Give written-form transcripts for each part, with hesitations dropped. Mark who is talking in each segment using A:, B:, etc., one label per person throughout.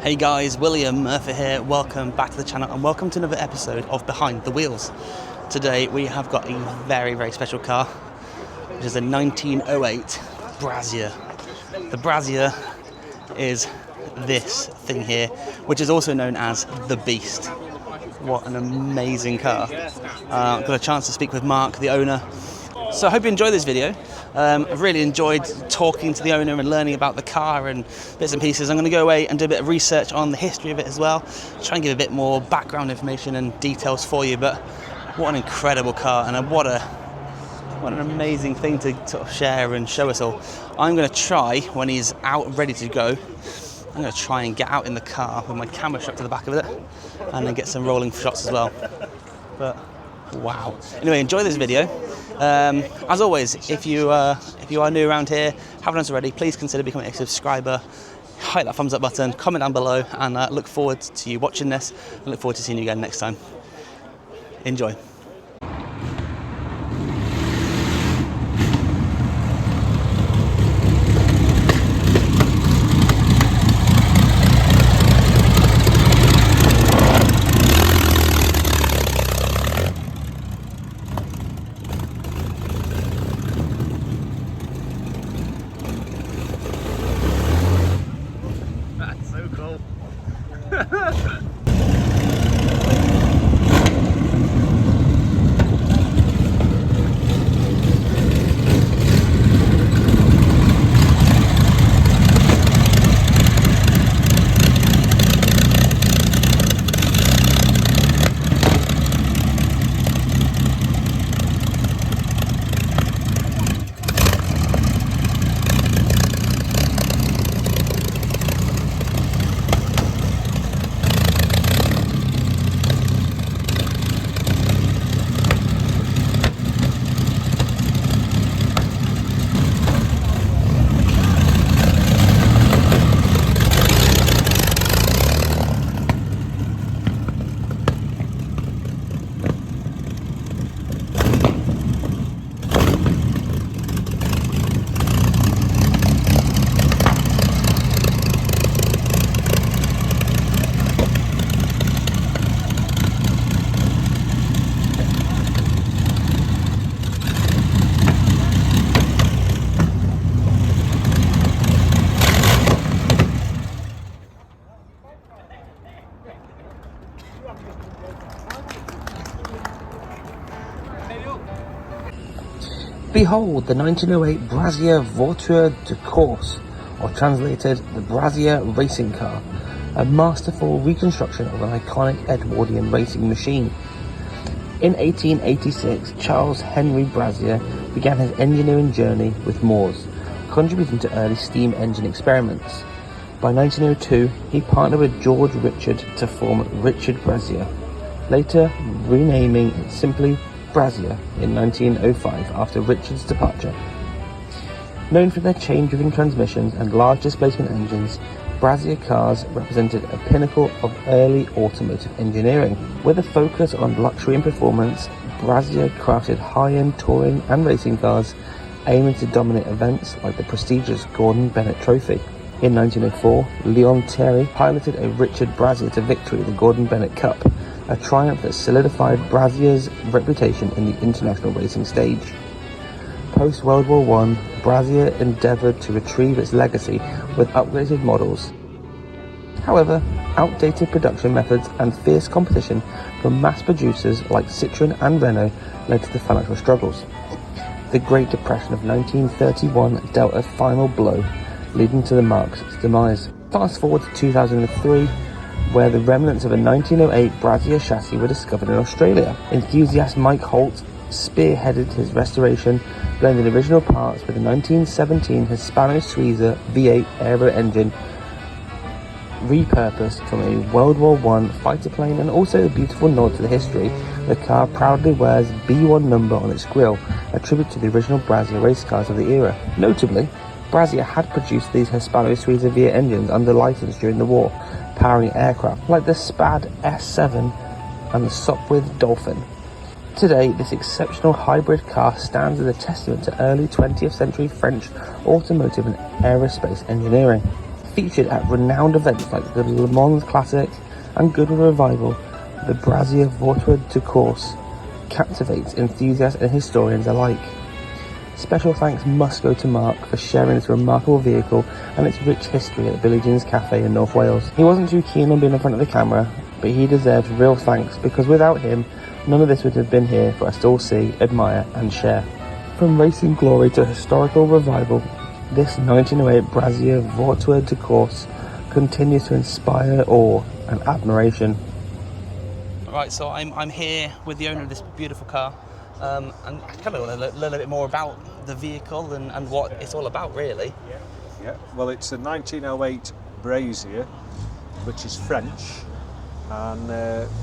A: Hey guys, William Murphy here. Welcome back to the channel and welcome to another episode of Behind the Wheels. Today we have got a very, very special car, which is a 1908 Brasier. The Brasier is this thing here, which is also known as the Beast. What an amazing car. Got a chance to speak with Mark, the owner. So I hope you enjoy this video. I've really enjoyed talking to the owner and learning about the car and bits and pieces. I'm going to go away and do a bit of research on the history of it as well. Try and give a bit more background information and details for you. But what an incredible car, and what an amazing thing to sort of share and show us all. I'm going to try, when he's out ready to go, I'm going to try and get out in the car with my camera strapped to the back of it and then get some rolling shots as well. But wow. Anyway, enjoy this video. As always, if you are new around here, haven't done so already, please consider becoming a subscriber. Hit that thumbs up button, comment down below, and look forward to you watching this. And look forward to seeing you again next time. Enjoy.
B: Behold the 1908 Brasier Voiture de Course, or translated, the Brasier racing car, a masterful reconstruction of an iconic Edwardian racing machine. In 1886, Charles-Henri Brasier began his engineering journey with Moors, contributing to early steam engine experiments. By 1902, he partnered with George Richard to form Richard Brasier, later renaming it simply Brasier in 1905 after Richard's departure. Known for their chain-driven transmissions and large displacement engines, Brasier cars represented a pinnacle of early automotive engineering. With a focus on luxury and performance, Brasier crafted high-end touring and racing cars aiming to dominate events like the prestigious Gordon Bennett Trophy. In 1904, Leon Terry piloted a Richard Brasier to victory at the Gordon Bennett Cup, a triumph that solidified Brasier's reputation in the international racing stage. Post-World War I, Brasier endeavoured to retrieve its legacy with upgraded models. However, outdated production methods and fierce competition from mass producers like Citroën and Renault led to the financial struggles. The Great Depression of 1931 dealt a final blow, leading to the Marque's demise. Fast forward to 2003, where the remnants of a 1908 Brasier chassis were discovered in Australia. Enthusiast Mike Holt spearheaded his restoration, blending original parts with the 1917 Hispano-Suiza V8 aero-engine, repurposed from a World War I fighter plane, and also a beautiful nod to the history. The car proudly wears B1 number on its grille, a tribute to the original Brasier race cars of the era. Notably, Brasier had produced these Hispano-Suiza V8 engines under license during the war, powering aircraft like the Spad S.VII and the Sopwith Dolphin. Today, this exceptional hybrid car stands as a testament to early 20th century French automotive and aerospace engineering. Featured at renowned events like the Le Mans Classic and Goodwood Revival, the Brasier Voiture de Course captivates enthusiasts and historians alike. Special thanks must go to Marque for sharing this remarkable vehicle and its rich history at Billie Jean's Cafe in North Wales. He wasn't too keen on being in front of the camera, but he deserves real thanks because without him, none of this would have been here for us to all see, admire and share. From racing glory to historical revival, this 1908 Brasier Voiture de Course continues to inspire awe and admiration.
A: Right, so I'm here with the owner of this beautiful car, and I kind of want to learn a bit more about the vehicle and what it's all about, really.
C: Yeah, well, it's a 1908 Brasier, which is French, and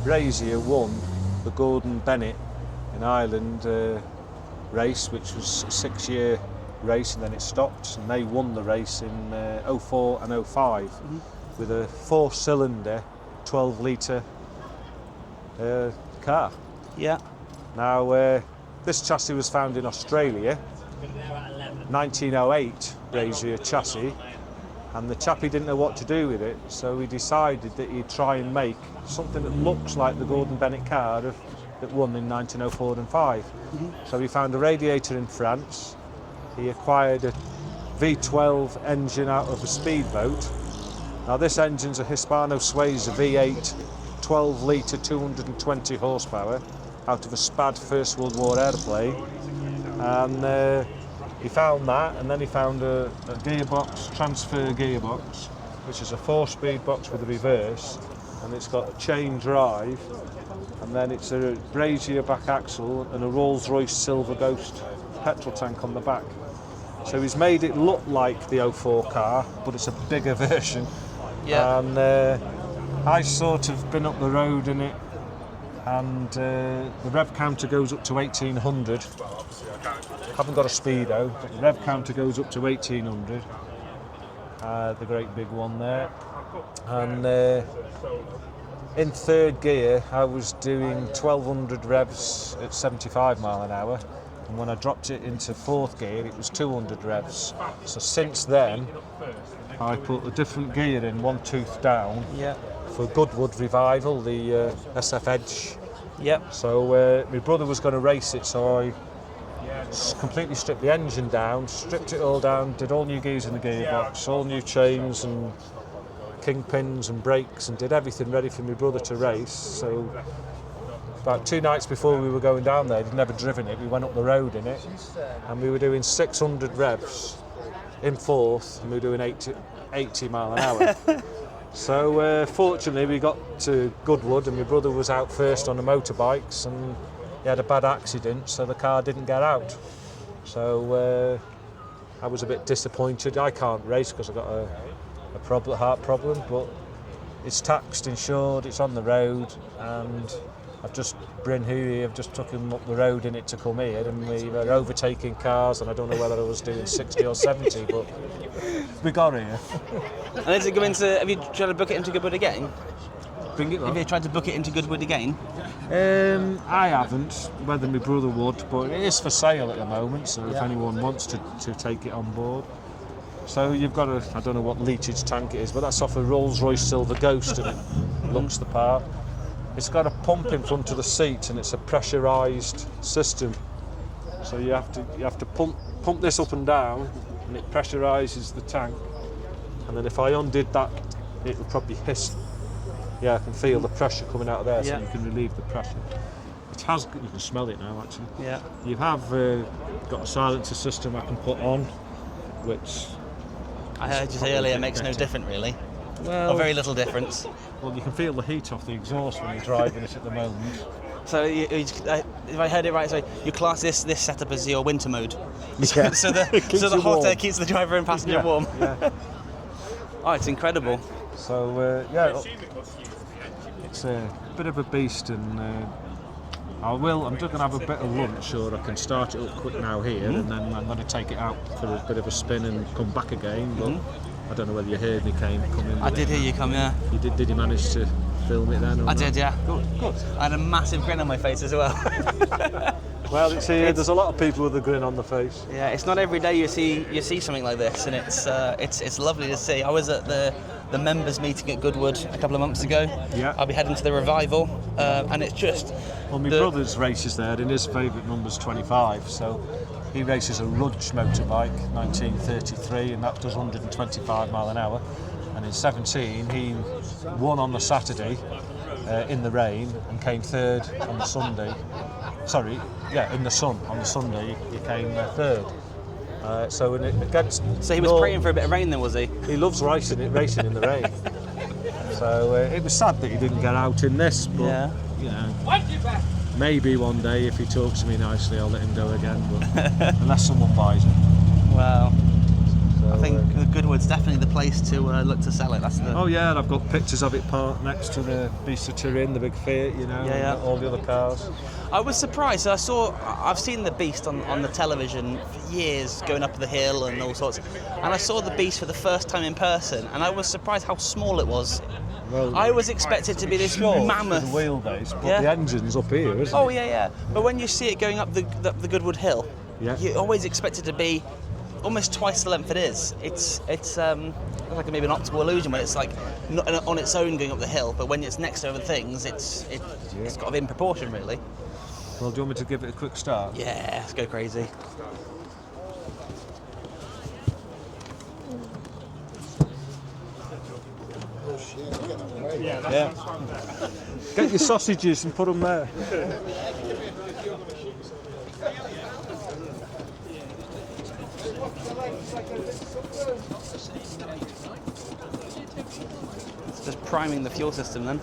C: Brasier won the Gordon Bennett in Ireland race, which was a 6-year race, and then it stopped, and they won the race in 04 and 05 with a 4-cylinder 12-litre car.
A: Yeah.
C: Now this chassis was found in Australia, 1908 Brasier chassis, and the chappie didn't know what to do with it, so he decided that he'd try and make something that looks like the Gordon Bennett car that won in 1904 and 5. So he found a radiator in France. He acquired a V12 engine out of a speedboat. Now this engine's a Hispano-Suiza V8, 12-litre, 220 horsepower, out of a Spad First World War airplane. And he found that, and then he found a gearbox, transfer gearbox, which is a 4-speed box with a reverse, and it's got a chain drive, and then it's a Brasier back axle and a Rolls-Royce Silver Ghost petrol tank on the back. So he's made it look like the 04 car, but it's a bigger version.
A: Yeah.
C: And I sort of been up the road in it, and the rev counter goes up to 1800. Haven't got a speedo, but the rev counter goes up to 1800. The great big one there. And in third gear, I was doing 1200 revs at 75 mile an hour. And when I dropped it into fourth gear, it was 200 revs. So since then, I put a different gear in, one tooth down, for Goodwood Revival, the SF Edge.
A: Yep.
C: So my brother was going to race it, so I completely stripped the engine down, stripped it all down, did all new gears in the gearbox, all new chains and kingpins and brakes, and did everything ready for my brother to race. So about 2 nights before we were going down there, he'd never driven it, we went up the road in it, and we were doing 600 revs in fourth, and we were doing 80 mile an hour. So fortunately we got to Goodwood, and my brother was out first on the motorbikes, and he had a bad accident, so the car didn't get out. So I was a bit disappointed. I can't race because I've got a heart problem, but it's taxed, insured, it's on the road, and I've just took him up the road in it to come here, and we were overtaking cars, and I don't know whether I was doing 60 or 70, but we got here.
A: And is it going to? Have you tried to book it into Goodwood again?
C: Bring it up.
A: Have you tried to book it into Goodwood again?
C: I haven't, whether my brother would, but it is for sale at the moment, so if anyone wants to take it on board. So you've got I don't know what litrage tank it is, but that's off a Rolls-Royce Silver Ghost, and it looks the part. It's got a pump in front of the seat, and it's a pressurised system. So you have to pump this up and down, and it pressurises the tank. And then if I undid that, it would probably hiss. Yeah, I can feel the pressure coming out of there, so you can relieve the pressure. You can smell it now, actually.
A: Yeah.
C: You have got a silencer system I can put on, which
A: I heard you say earlier it makes no difference, really.
C: Well,
A: or very little difference.
C: Well, you can feel the heat off the exhaust when you're driving it at the moment.
A: So, if I heard it right, so you class this setup as your winter mode.
C: Yeah.
A: so the hot air keeps the driver and passenger warm.
C: Yeah.
A: Oh, it's incredible.
C: So it's a bit of a beast, and I'm just going to have a bit of lunch, or I can start it up quick now here, and then I'm going to take it out for a bit of a spin and come back again. But I don't know whether you heard me come in.
A: I did hear you come, yeah.
C: You did? Did you manage to film it then?
A: I did, yeah.
C: Good.
A: I had a massive grin on my face as well.
C: Well, there's a lot of people with a grin on the face.
A: Yeah, it's not every day you see something like this, and it's lovely to see. I was at the members meeting at Goodwood a couple of months ago.
C: Yeah.
A: I'll be heading to the revival, and it's just.
C: Well, my brother's races there, and his favourite number's 25. So he races a Rudge motorbike, 1933, and that does 125 mile an hour. And in 17, he won on the Saturday in the rain and came third on the Sunday. Sorry, yeah, in the sun on the Sunday he came third. So
A: he was praying for a bit of rain then, was he?
C: He loves racing in the rain. So it was sad that he didn't get out in this, but
A: yeah.
C: You know, maybe one day if he talks to me nicely I'll let him go again, but unless someone buys it.
A: Well,
C: so,
A: I think the Goodwood's definitely the place to look to sell it. That's the.
C: Oh yeah, and I've got pictures of it parked next to the Brasier, the big Fiat, you know,
A: Yeah.
C: and all the other cars.
A: I was surprised. I've seen the Beast on the television for years, going up the hill and all sorts. And I saw the Beast for the first time in person, and I was surprised how small it was.
C: Well,
A: I was expected to be this mammoth.
C: The wheelbase, but
A: Yeah.
C: the engine's up here, isn't
A: Oh
C: it?
A: yeah. But when you see it going up the Goodwood Hill,
C: Yeah.
A: you always expect it to be almost twice the length it is. It's like maybe an optical illusion when it's like not on its own going up the hill, but when it's next to other things, it's got to be in proportion really.
C: Well, do you want me to give it a quick start?
A: Yeah, let's go crazy.
C: Yeah. Get your sausages and put them there.
A: It's just priming the fuel system then.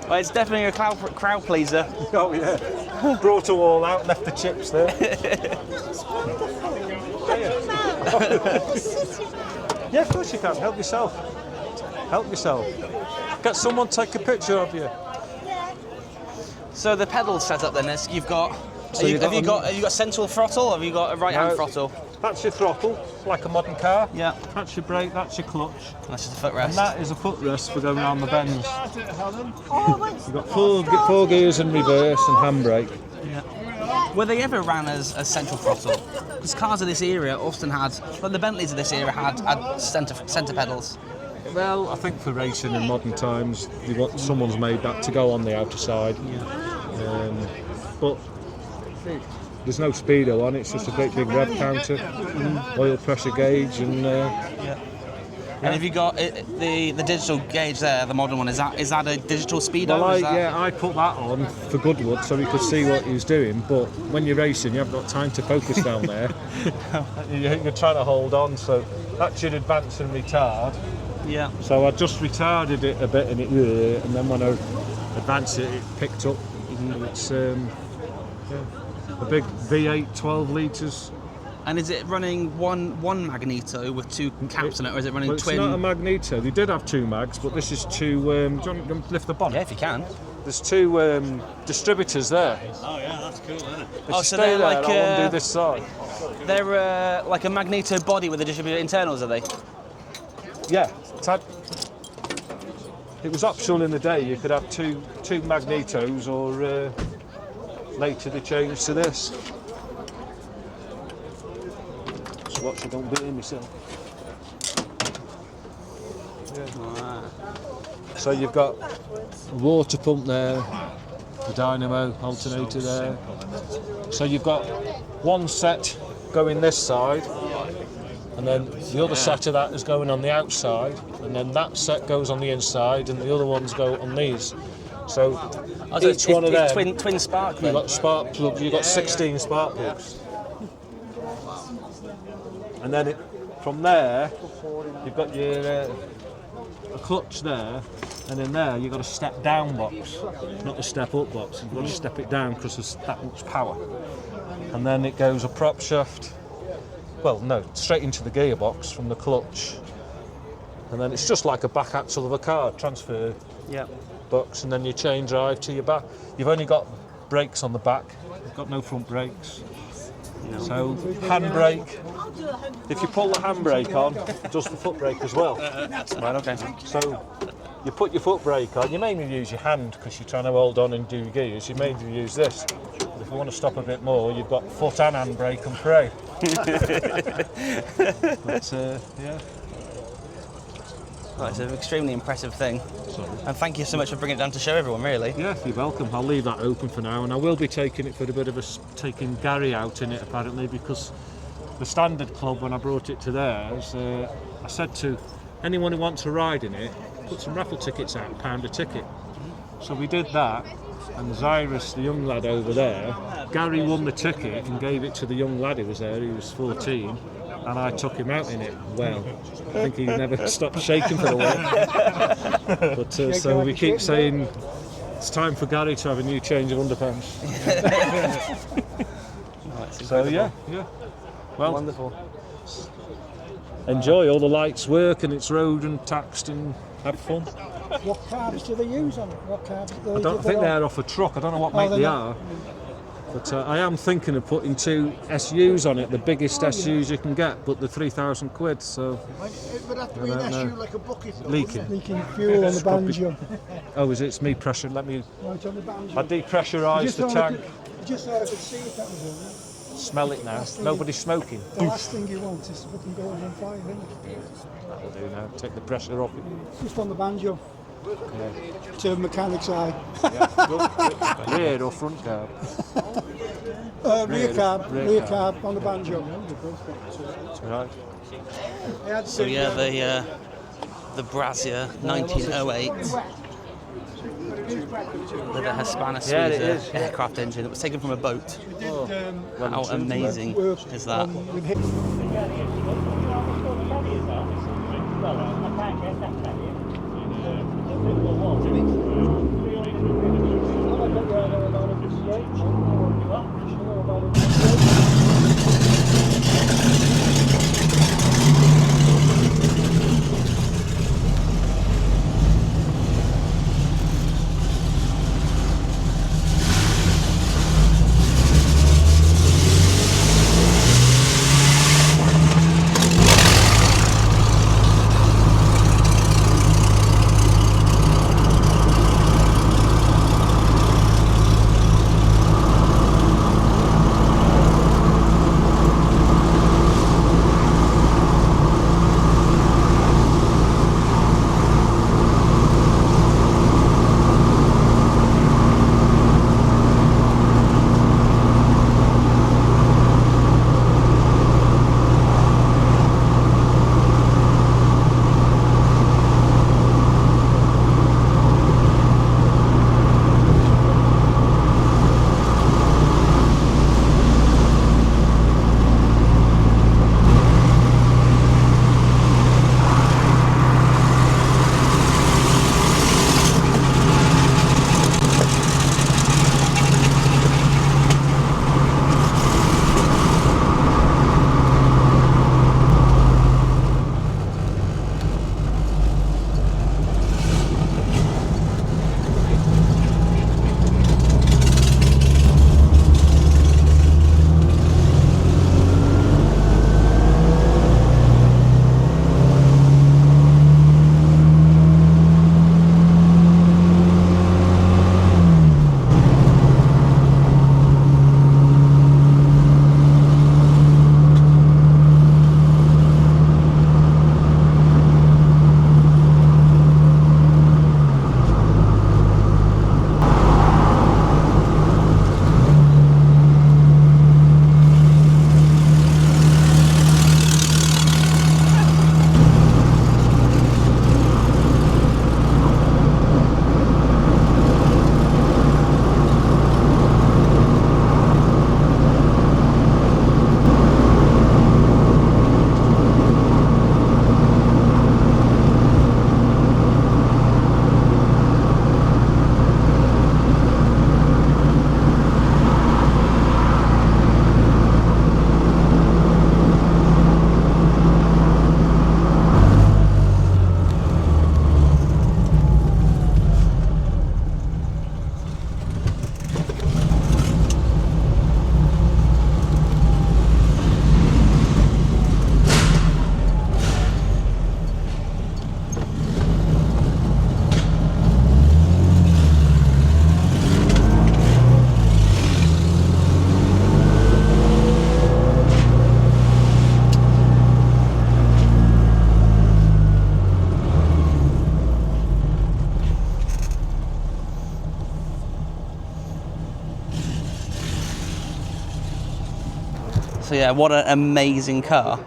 A: Well, it's definitely a crowd pleaser.
C: Oh yeah. Brought them all out, left the chips there. Yeah, of course you can. Help yourself. Help yourself. Get someone to take a picture of you.
A: So the pedals set up then is you've got.
C: So
A: have you got central throttle? Or have you got a right hand throttle?
C: That's your throttle, like a modern car.
A: Yeah.
C: That's your brake. That's your clutch.
A: That's just a footrest.
C: And that is a footrest for going around the bends. You've got four gears and reverse and handbrake.
A: Yeah. Were they ever ran as central throttle? Because cars of this era often had, well, the Bentleys of this era had centre pedals.
C: Well, I think for racing in modern times, someone's made that to go on the outer side. Yeah. But there's no speedo on it, it's just a great big rev counter, oil pressure gauge, and
A: And have you got the digital gauge there, the modern one? Is that a digital speedo?
C: Well, I put that on for Goodwood so we could see what he was doing. But when you're racing, you haven't got time to focus down there. You're trying to hold on, so that's your advance and retard.
A: Yeah.
C: So I just retarded it a bit, and then when I advanced it, it picked up. It's a big V8, 12 litres.
A: And is it running one magneto with two caps on it, or is it running twin?
C: It's not a magneto. They did have two mags, but this is two. Do you want to lift the bonnet?
A: Yeah, if you can.
C: There's two distributors there.
D: Oh yeah, that's cool, isn't it?
A: Oh, so they're
C: there,
A: like
C: I want to do this side.
A: They're like a magneto body with the distributor internals, are they?
C: Yeah. It was optional in the day. You could have two magnetos, or later they changed to this. Just watch I don't beat in myself. Yeah. So you've got a water pump there, the dynamo alternator there. So you've got one set going this side, and then the other set of that is going on the outside, and then that set goes on the inside, and the other ones go on these. So each one of them,
A: twin spark.
C: You've got spark plugs. You've got 16 spark plugs, and then from there you've got your a clutch there, and in there you've got a step down box, not a step up box. You've got to step it down because there's that much power, and then it goes a prop shaft. Well, no, straight into the gearbox from the clutch, and then it's just like a back axle of a car transfer box, and then you chain drive to your back. You've only got brakes on the back. You've got no front brakes. No. So handbrake. If you pull the handbrake on, it does the foot brake as well.
A: Right, okay.
C: So you put your foot brake on. You mainly use your hand because you're trying to hold on and do your gears. You mainly use this. But if you want to stop a bit more, you've got foot and handbrake and pray. But yeah.
A: Well, it's an extremely impressive thing. And thank you so much for bringing it down to show everyone, really.
C: Yeah, you're welcome. I'll leave that open for now, and I will be taking it for a bit of taking Gary out in it apparently, because the Standard Club, when I brought it to theirs, I said to anyone who wants to ride in it, put some raffle tickets out, £1 a ticket. So we did that, and Cyrus, the young lad over there, Gary won the ticket and gave it to the young lad who was there, he was 14. And I took him out in it. Well, I think he never stopped shaking for a while. But so we keep saying it's time for Gary to have a new change of underpants. So yeah. Well,
A: wonderful.
C: Enjoy. All the lights work, and it's road and taxed, and have fun.
D: What carbs do they use on it? What carbs?
C: I think they're off a truck. I don't know what make they are. But I am thinking of putting 2 SUs on it, the biggest SUs you can get, but they're £3,000, so...
D: It would have to be an SU like a bucket.
C: Leaking.
D: Leaking fuel on the banjo.
C: Oh, is it? It's me pressure. Let me...
D: Right on the banjo.
C: I depressurise the tank.
D: I just thought I could see it, that was all.
C: Smell it now. Nobody's smoking.
D: The last thing you want is to put them going on fire, isn't it?
C: That'll do now. Take the pressure off it.
D: Just on the banjo.
C: Yeah.
D: To a mechanic's eye.
C: Rear or front carb?
D: Rear carb on the banjo.
C: Right.
A: So yeah, the Brasier 1908 with a Hispano-Suiza aircraft engine that was taken from a boat. How amazing is that? So yeah, what an amazing car.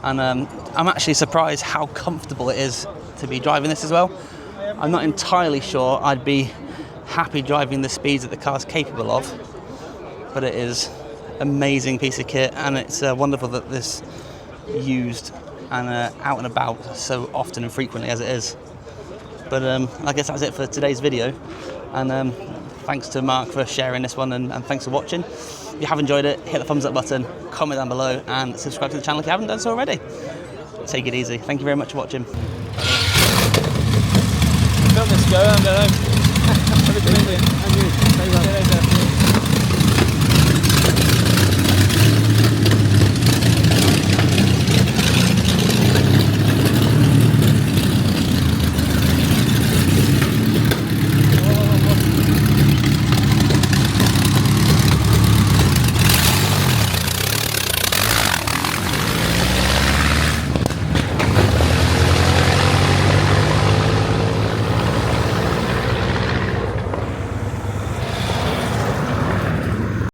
A: And I'm actually surprised how comfortable it is to be driving this as well. I'm not entirely sure I'd be happy driving the speeds that the car's capable of, but it is an amazing piece of kit, and it's wonderful that this used and out and about so often and frequently as it is. But I guess that's it for today's video, and thanks to Mark for sharing this one, and thanks for watching. If you have enjoyed it, hit the thumbs up button, comment down below, and subscribe to the channel if you haven't done so already. Take it easy. Thank you very much for watching.
E: Film this go, I'm going home. Have a good evening. And you. Stay well.